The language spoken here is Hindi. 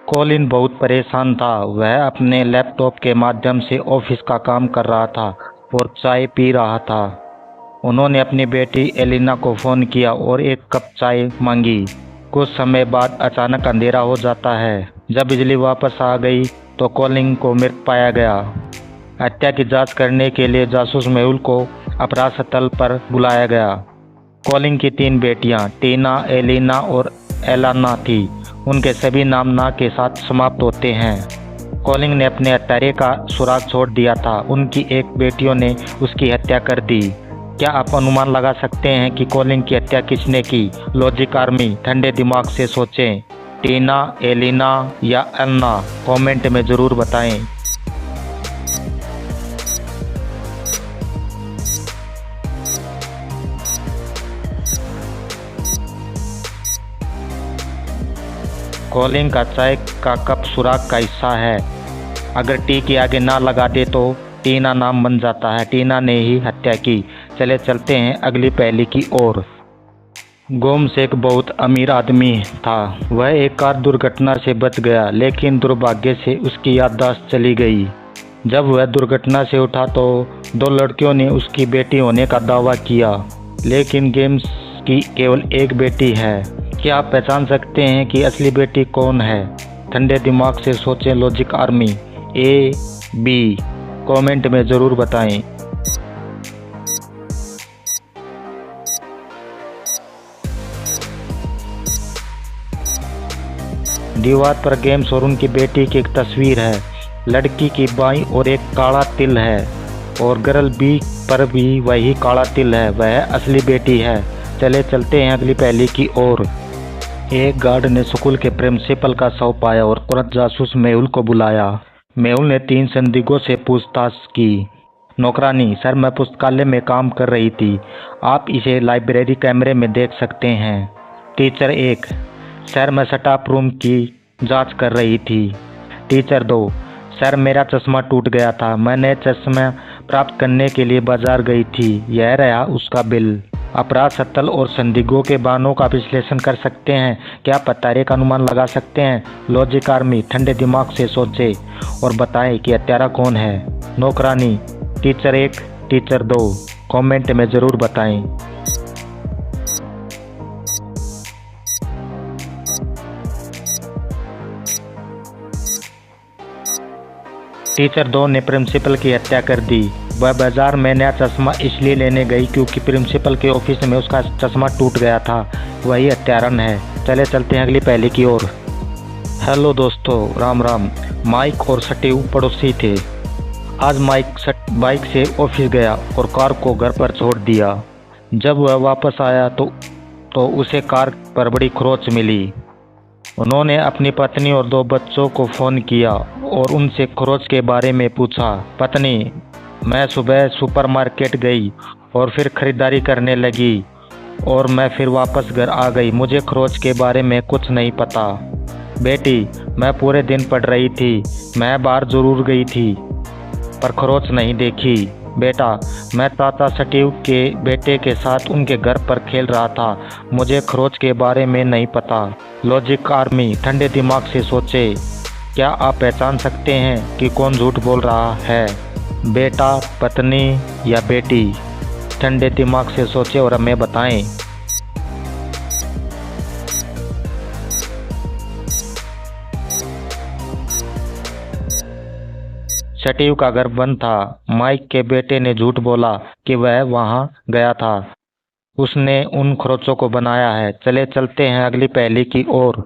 कॉलिन बहुत परेशान था। वह अपने लैपटॉप के माध्यम से ऑफिस का काम कर रहा था और चाय पी रहा था। उन्होंने अपनी बेटी एलिना को फ़ोन किया और एक कप चाय मांगी। कुछ समय बाद अचानक अंधेरा हो जाता है। जब बिजली वापस आ गई तो कॉलिन को मृत पाया गया। हत्या की जांच करने के लिए जासूस मेहुल को अपराध स्थल पर बुलाया गया। कॉलिन की 3 बेटियां टीना, एलिना और एलाना थी। उनके सभी नाम ना के साथ समाप्त होते हैं। कॉलिन ने अपने हत्यारे का सुराग छोड़ दिया था। उनकी एक बेटियों ने उसकी हत्या कर दी। क्या आप अनुमान लगा सकते हैं कि कॉलिन की हत्या किसने की? लॉजिक आर्मी, ठंडे दिमाग से सोचें। टीना, एलिना या अन्ना? कमेंट में ज़रूर बताएं। कॉलिन का चाय का कप सुराग का हिस्सा है। अगर टी के आगे ना लगा दे तो टीना नाम बन जाता है। टीना ने ही हत्या की। चले चलते हैं अगली पहेली की ओर। गोम्स एक बहुत अमीर आदमी था। वह एक कार दुर्घटना से बच गया, लेकिन दुर्भाग्य से उसकी याददाश्त चली गई। जब वह दुर्घटना से उठा तो 2 लड़कियों ने उसकी बेटी होने का दावा किया, लेकिन गेम्स की केवल एक बेटी है। क्या आप पहचान सकते हैं कि असली बेटी कौन है? ठंडे दिमाग से सोचें लॉजिक आर्मी। ए, बी? कमेंट में ज़रूर बताएं। दीवार पर गेम्स और उनकी बेटी की एक तस्वीर है। लड़की की बाईं ओर एक काला तिल है और गर्ल बी पर भी वही काला तिल है। वह असली बेटी है। चले चलते हैं अगली पहेली की ओर। एक गार्ड ने स्कूल के प्रिंसिपल का शव पाया और तुरंत जासूस मेहुल को बुलाया। मेहुल ने 3 संदिग्धों से पूछताछ की। नौकरानी, सर मैं पुस्तकालय में काम कर रही थी। आप इसे लाइब्रेरी कैमरे में देख सकते हैं। टीचर 1, सर मैं स्टाफ रूम की जांच कर रही थी। टीचर 2, सर मेरा चश्मा टूट गया था। मैं नए चश्मा प्राप्त करने के लिए बाजार गई थी। यह रहा उसका बिल। अपराध स्थल और संदिग्धों के बयानों का विश्लेषण कर सकते हैं। क्या आप हत्यारे का अनुमान लगा सकते हैं? लॉजिक आर्मी, ठंडे दिमाग से सोचें और बताएं कि हत्यारा कौन है। नौकरानी, टीचर 1, टीचर 2? कमेंट में ज़रूर बताएं। टीचर 2 ने प्रिंसिपल की हत्या कर दी। वह बाजार में नया चश्मा इसलिए लेने गई क्योंकि प्रिंसिपल के ऑफिस में उसका चश्मा टूट गया था। वही हत्यारन है। चले चलते हैं अगली पहेली की ओर। हेलो दोस्तों, राम राम। माइक और स्टीव पड़ोसी थे। आज माइक बाइक से ऑफिस गया और कार को घर पर छोड़ दिया। जब वह वापस आया तो उसे कार पर बड़ी खरोंच मिली। उन्होंने अपनी पत्नी और 2 बच्चों को फ़ोन किया और उनसे खरोंच के बारे में पूछा। पत्नी, मैं सुबह सुपरमार्केट गई और फिर खरीदारी करने लगी और मैं फिर वापस घर आ गई। मुझे खरोंच के बारे में कुछ नहीं पता। बेटी, मैं पूरे दिन पढ़ रही थी। मैं बाहर ज़रूर गई थी पर खरोंच नहीं देखी। बेटा, मैं चाचा स्टीव के बेटे के साथ उनके घर पर खेल रहा था। मुझे खरोंच के बारे में नहीं पता। लॉजिक आर्मी, ठंडे दिमाग से सोचे। क्या आप पहचान सकते हैं कि कौन झूठ बोल रहा है? बेटा, पत्नी या बेटी? ठंडे दिमाग से सोचे और हमें बताएं। स्टीव का घर बंद था। माइक के बेटे ने झूठ बोला कि वह वहां गया था। उसने उन खरोंचों को बनाया है। चले चलते हैं अगली पहेली की ओर।